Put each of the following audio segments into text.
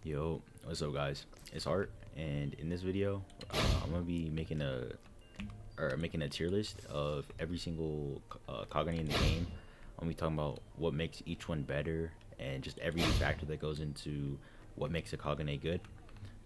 Yo, what's up, guys? It's Art, and in this video, I'm gonna be making a tier list of every single Kagune in the game. I'm gonna be talking about what makes each one better and just every factor that goes into what makes a Kagune good.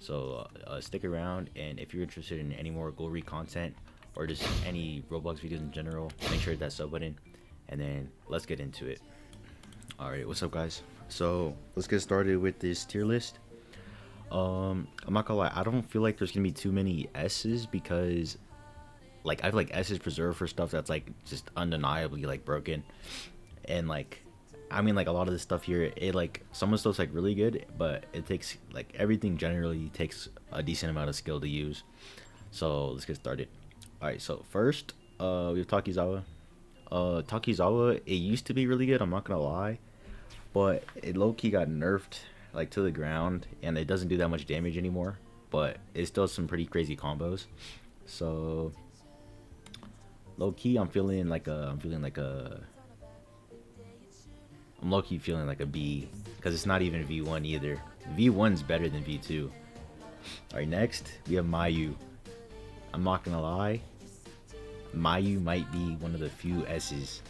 So stick around, and if you're interested in any more Ghoul RE content or just any Roblox videos in general, make sure to hit that sub button, and then let's get into it. All right, what's up, guys? So let's get started with this tier list. I'm not gonna lie, I don't feel like there's gonna be too many S's because like I feel like S is preserved for stuff that's like just undeniably like broken. And like I mean, like a lot of this stuff here, it like some of the stuff's like really good, but it takes like everything generally takes a decent amount of skill to use. So let's get started. Alright, so first we have Takizawa. Takizawa, it used to be really good, I'm not gonna lie, but it low-key got nerfed like to the ground, and it doesn't do that much damage anymore, but it still has some pretty crazy combos. So low-key, I'm low-key feeling like a B, because it's not even V1 either. V1's better than V2. Alright, next we have Mayu. I'm not gonna lie, Mayu might be one of the few S's.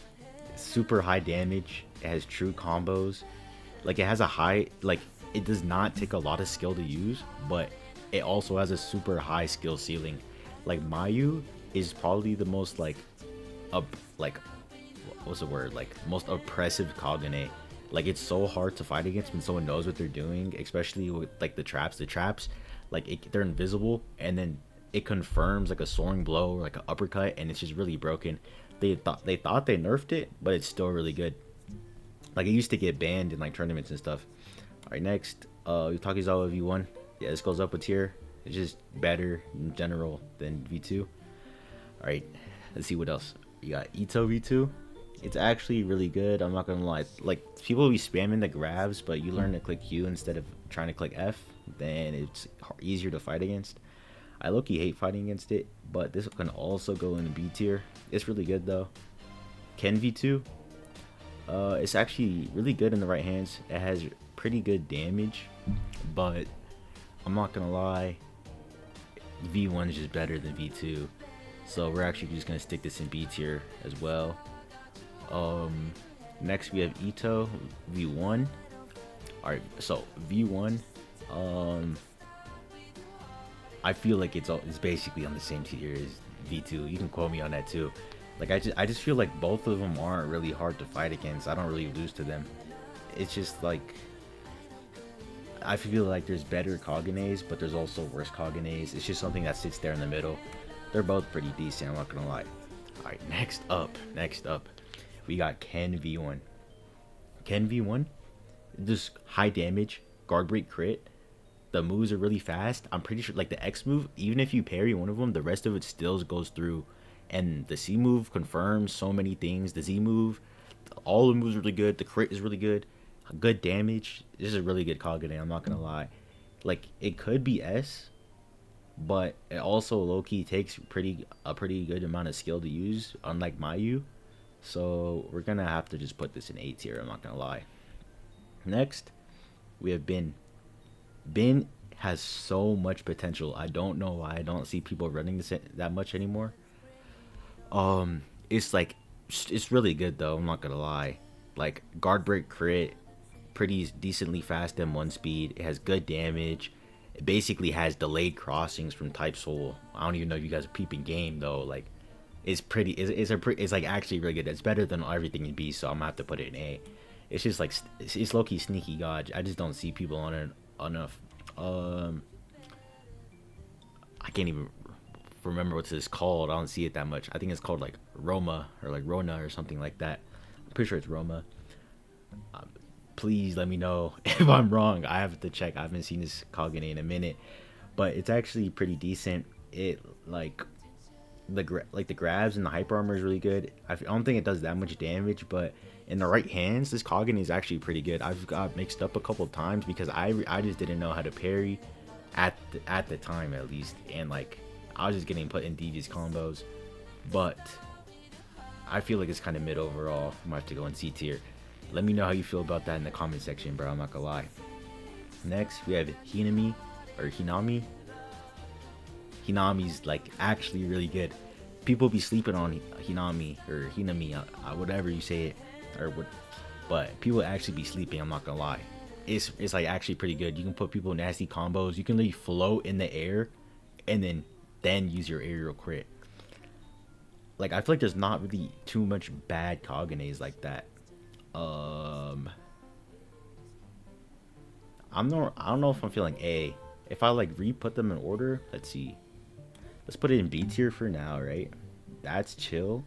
Super high damage, it has true combos, like it has a high, like it does not take a lot of skill to use, but it also has a super high skill ceiling. Like Mayu is probably the most like like what's the word, like most oppressive Kagune. Like it's so hard to fight against when someone knows what they're doing, especially with like the traps like they're invisible, and then it confirms like a soaring blow or like an uppercut, and it's just really broken. They thought they nerfed it, but it's still really good. Like it used to get banned in like tournaments and stuff. All right, next, Takizawa V1. Yeah, this goes up a tier. It's just better in general than V2. All right, let's see what else. You got Ito V2. It's actually really good. I'm not gonna lie. Like people be spamming the grabs, but you learn to click Q instead of trying to click F. Then it's easier to fight against. I low-key hate fighting against it, but this can also go in B tier. It's really good though. Ken V2. It's actually really good in the right hands. It has pretty good damage, but I'm not gonna lie, V1 is just better than V2. So we're actually just gonna stick this in B tier as well. Next we have Ito V1. Alright, so V1, I feel like it's basically on the same tier as V2. You can quote me on that too. Like I just feel like both of them aren't really hard to fight against. I don't really lose to them. It's just like I feel like there's better Kagunes, but there's also worse Kagunes. It's just something that sits there in the middle. They're both pretty decent, I'm not gonna lie. Alright, next up, we got Ken V1. Ken V1, just high damage, guard break crit. The moves are really fast. I'm pretty sure like the X move, even if you parry one of them, the rest of it still goes through. And the C move confirms so many things. The Z move, all the moves are really good. The crit is really good. Good damage. This is a really good Kagune, I'm not gonna lie. Like it could be S, but it also low-key takes a pretty good amount of skill to use, unlike Mayu. So we're gonna have to just put this in A tier, I'm not gonna lie. Next, we have Bin. Bin has so much potential. I don't know why I don't see people running this that much anymore. It's like it's really good though, I'm not gonna lie. Like guard break crit, pretty decently fast M1 speed. It has good damage. It basically has delayed crossings from type soul. I don't even know if you guys are peeping game though. Like it's pretty. It's like actually really good. It's better than everything in B, so I'm gonna have to put it in A. It's just like it's low-key sneaky god. I just don't see people on it enough. I can't even remember what this is called. I don't see it that much. I think it's called like Roma or like Rona or something like that. I'm pretty sure it's Roma. Please let me know if I'm wrong. I have to check. I haven't seen this Kagune in a minute, but it's actually pretty decent. It like the grabs and the hyper armor is really good. I don't think it does that much damage, but in the right hands, this Kagune is actually pretty good. I've got mixed up a couple times because I just didn't know how to parry at the time at least, and like I was just getting put in devious combos. But I feel like it's kind of mid overall. I might have to go in C tier. Let me know how you feel about that in the comment section, bro. I'm not gonna lie. Next, we have Hinami or Hinami. Hinami's like actually really good. People be sleeping on Hinami or Hinami, whatever you say it, or what. But people actually be sleeping. I'm not gonna lie. It's like actually pretty good. You can put people in nasty combos. You can literally float in the air, and then use your aerial crit. Like I feel like there's not really too much bad Kagunes like that. I don't know if I'm feeling A. If I like re-put them in order, let's see. Let's put it in B tier for now, right? That's chill.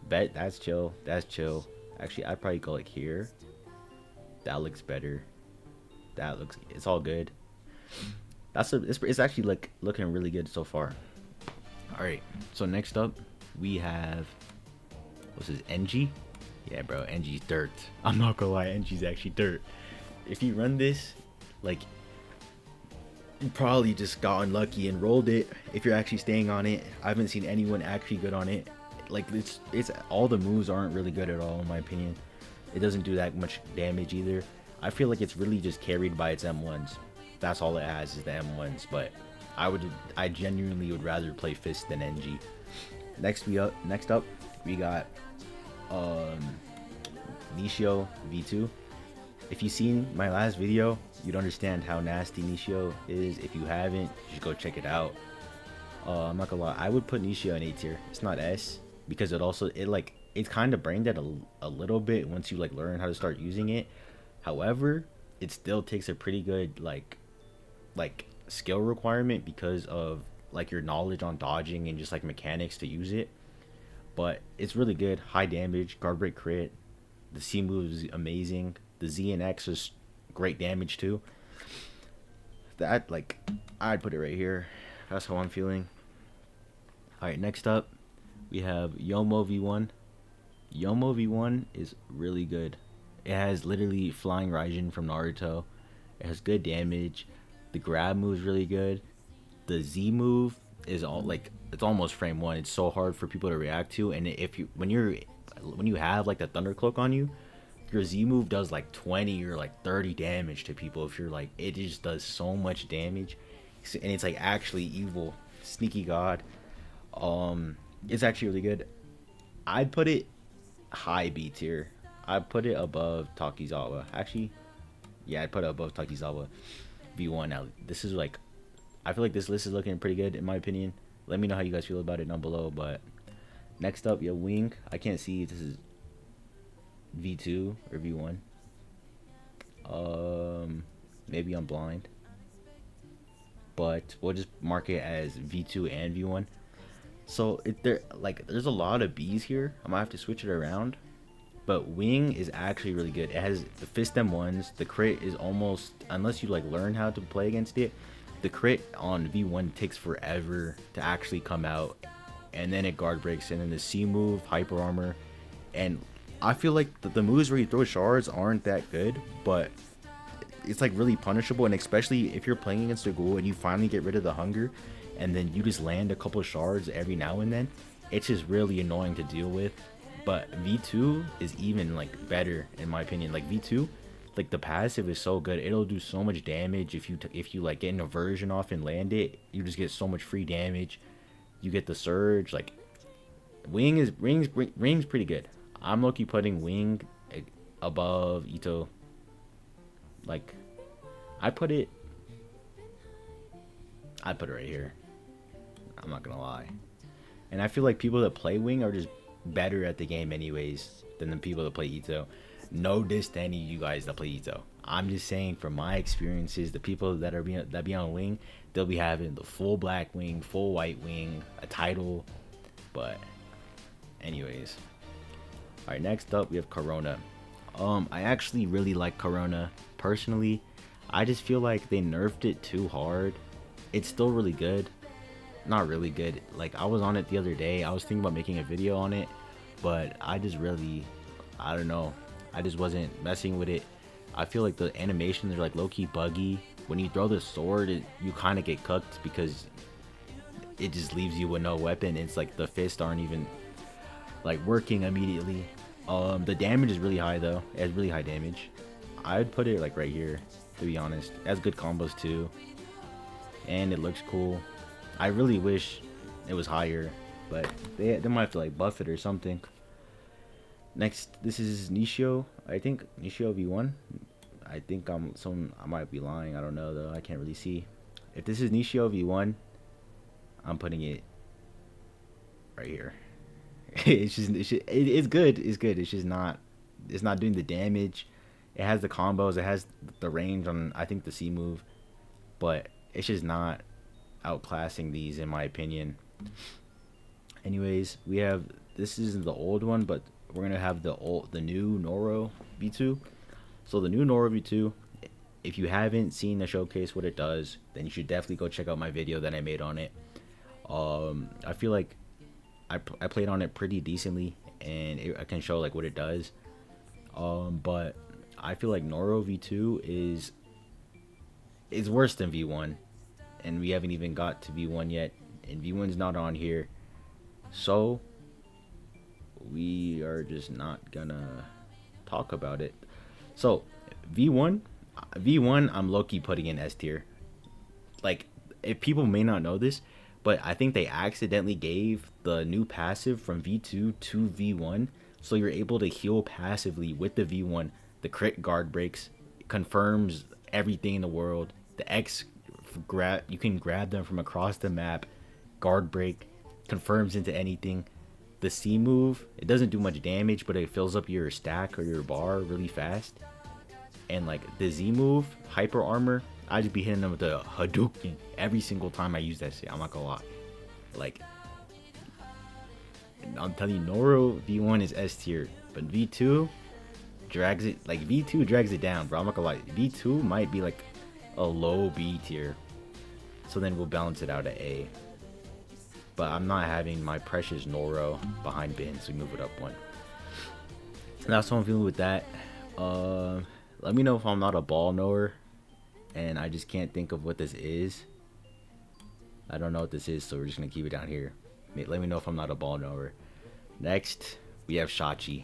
Bet that's chill. That's chill. Actually, I'd probably go like here. That looks better. That looks. It's all good. It's actually like looking really good so far. All right. So next up, we have what's this? NG? Yeah, bro. NG's dirt. I'm not gonna lie. NG's actually dirt. If you run this, like, you probably just got unlucky and rolled it. If you're actually staying on it, I haven't seen anyone actually good on it. Like it's all the moves aren't really good at all in my opinion. It doesn't do that much damage either. I feel like it's really just carried by its M1s. That's all it has is the M1s. But I genuinely would rather play Fist than NG. Next up we got Nishio V2. If you've seen my last video, you'd understand how nasty Nishio is. If you haven't, you should go check it out. I'm not gonna lie, I would put Nishio in A tier. It's not S because it's kind of brain dead a little bit once you like learn how to start using it. However, it still takes a pretty good like skill requirement because of like your knowledge on dodging and just like mechanics to use it. But it's really good. High damage, guard break crit. The C move is amazing. The Z and X is great damage too. That like I'd put it right here. That's how I'm feeling. Alright, next up we have Yomo V1. Yomo V1 is really good. It has literally flying Raijin from Naruto. It has good damage. The grab move is really good. The Z move is all like it's almost frame 1. It's so hard for people to react to, and when you have like the thunder cloak on you, your Z move does like 20 or like 30 damage to people. If you're like, it just does so much damage, and it's like actually evil, sneaky god. It's actually really good. I'd put it high B tier. I'd put it above Takizawa. Actually, yeah, I'd put it above Takizawa V1. Now this is like, I feel like this list is looking pretty good in my opinion. Let me know how you guys feel about it down below. But next up, yeah, Wing. I can't see if this is V2 or V1. Maybe I'm blind, but we'll just mark it as V2 and V1. So there's a lot of B's here. I might have to switch it around, but Wing is actually really good. It has the fist M1s. The crit is almost, unless you like learn how to play against it, the crit on V1 takes forever to actually come out, and then it guard breaks, and then the C move, hyper armor, and I feel like the moves where you throw shards aren't that good, but it's like really punishable. And especially if you're playing against a ghoul and you finally get rid of the hunger and then you just land a couple shards every now and then, it's just really annoying to deal with. But V2 is even like better in my opinion. Like V2, like the passive is so good. It'll do so much damage if you like get an aversion off and land it. You just get so much free damage. You get the surge. Like Wing's pretty good. I'm low-key putting Wing above Ito. Like, I put it right here. I'm not gonna lie. And I feel like people that play Wing are just better at the game anyways than the people that play Ito. No diss to any of you guys that play Ito. I'm just saying from my experiences, the people that be on Wing, they'll be having the full black Wing, full white Wing, a title. But anyways. Alright, next up we have Corona. I actually really like Corona personally. I just feel like they nerfed it too hard. It's still really good. Not really good. Like I was on it the other day. I was thinking about making a video on it, but I don't know. I just wasn't messing with it. I feel like the animations are like low-key buggy. When you throw the sword, you kind of get cooked because it just leaves you with no weapon. It's like the fists aren't even like working immediately. The damage is really high though. It has really high damage. I'd put it like right here, to be honest. It has good combos too, and it looks cool. I really wish it was higher, but they might have to like buff it or something. Next, this is Nishio. I think Nishio V1. I think I might be lying. I don't know though. I can't really see. If this is Nishio V1, I'm putting it right here. It's good. It's good. It's just not. It's not doing the damage. It has the combos. It has the range on, I think, the C move, but it's just not outclassing these in my opinion. Anyways, we have, this is the old one, but we're gonna have the new Noro V2. So the new Noro V2, if you haven't seen the showcase what it does, then you should definitely go check out my video that I made on it. I feel like I played on it pretty decently, and I can show like what it does. But I feel like Noro V2 is worse than V1, and we haven't even got to V1 yet, and V1's not on here, so we are just not gonna talk about it. So V1, I'm low-key putting in S tier. Like, if people may not know this, but I think they accidentally gave the new passive from V2 to V1, so you're able to heal passively with the V1. The crit guard breaks, confirms everything in the world. The X you can grab them from across the map. Guard break confirms into anything. The C move, it doesn't do much damage, but it fills up your stack or your bar really fast. And like the Z move, hyper armor, I just be hitting them with the Hadouken every single time I use that shit. I'm not gonna lie. Like, I'm telling you, Noro V1 is S tier, but V2 drags it. Like, V2 drags it down, bro. I'm not gonna lie. V2 might be like a low B tier, so then we'll balance it out at A. But I'm not having my precious Noro behind Bin, so we move it up one. That's how I'm feeling with that. Let me know if I'm not a ball knower and I just can't think of what this is. I don't know what this is, so we're just gonna keep it down here. Let me know if I'm not a ball knower. Next, we have Shachi.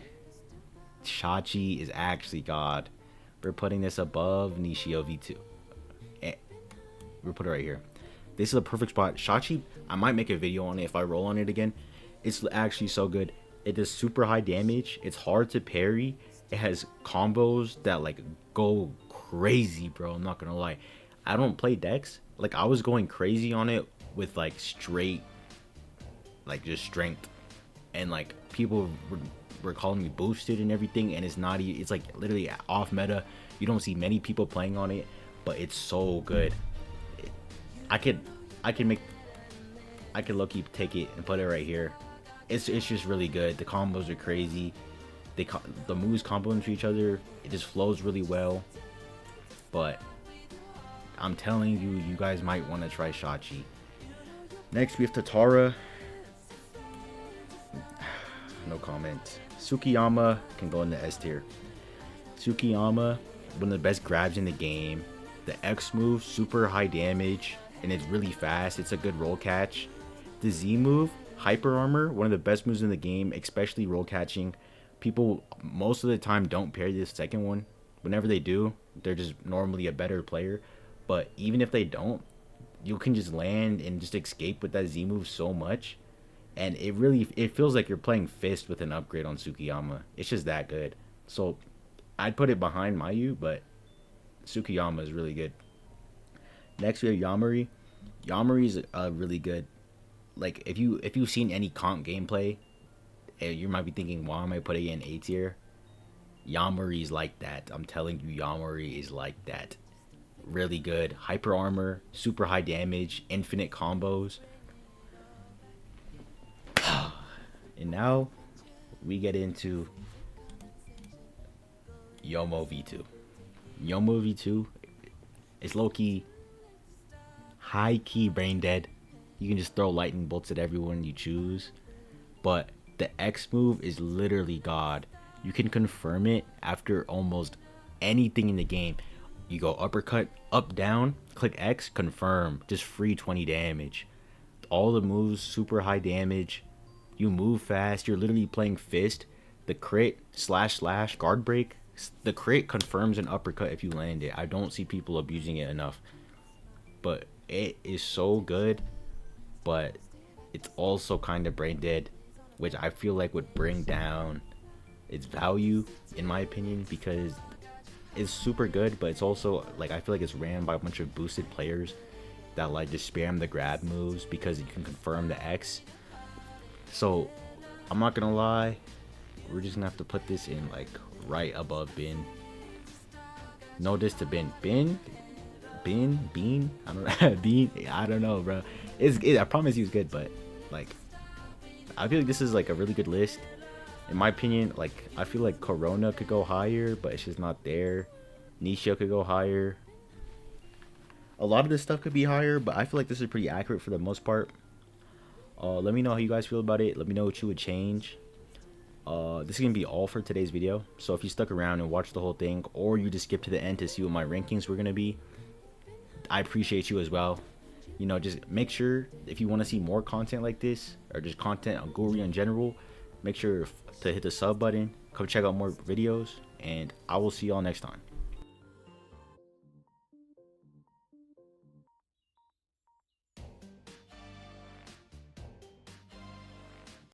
Shachi is actually God. We're putting this above Nishio V2. We'll put it right here. This is a perfect spot. Shachi, I might make a video on it if I roll on it again. It's actually so good. It does super high damage. It's hard to parry. It has combos that like go crazy, bro. I'm not gonna lie. I don't play decks. Like, I was going crazy on it with like straight, like just strength, and like people were calling me boosted and everything, and it's not. It's like literally off meta. You don't see many people playing on it, but it's so good. I could low-key take it and put it right here. It's just really good. The combos are crazy. The moves combo into each other. It just flows really well. But I'm telling you, you guys might want to try Shachi. Next, we have Tatara. No comment. Tsukiyama can go in the S tier. Tsukiyama, one of the best grabs in the game. The X move, super high damage, and it's really fast. It's a good roll catch. The Z move, hyper armor, one of the best moves in the game, especially roll catching. People most of the time don't parry this second one. Whenever they do, they're just normally a better player. But even if they don't, you can just land and just escape with that Z move so much. And it feels like you're playing Fist with an upgrade on Tsukiyama. It's just that good. So I'd put it behind Mayu, but Tsukiyama is really good. Next we have Yamari. Yamari is really good. Like, if you've seen any comp gameplay, you might be thinking, why am I putting it in A tier? Yamari is like that. I'm telling you, Yamari is like that. Really good. Hyper armor, super high damage, infinite combos. And now we get into Yomo V2. Yomo V2 is low-key, high-key brain dead. You can just throw lightning bolts at everyone you choose. But the X move is literally God. You can confirm it after almost anything in the game. You go uppercut, up, down, click X, confirm. Just free 20 damage. All the moves, super high damage. You move fast. You're literally playing Fist. The crit, slash, guard break, the crit confirms an uppercut if you land it. I don't see people abusing it enough, but it is so good, but it's also kind of brain dead, which I feel like would bring down its value in my opinion, because it's super good, but it's also like, I feel like it's ran by a bunch of boosted players that like just spam the grab moves because you can confirm the X. So I'm not gonna lie, we're just gonna have to put this in like right above Bin. No diss to Bin. Bean? I don't know. Bean? I don't know, bro. I promise you it's good, but like, I feel like this is like a really good list. In my opinion, like, I feel like Corona could go higher, but it's just not there. Nisha could go higher. A lot of this stuff could be higher, but I feel like this is pretty accurate for the most part. Let me know how you guys feel about it. Let me know what you would change. This is gonna be all for today's video. So if you stuck around and watched the whole thing, or you just skipped to the end to see what my rankings were gonna be, I appreciate you as well. You know, just make sure if you want to see more content like this, or just content on Ghoul RE in general, make sure to hit the sub button. Come check out more videos, and I will see y'all next time.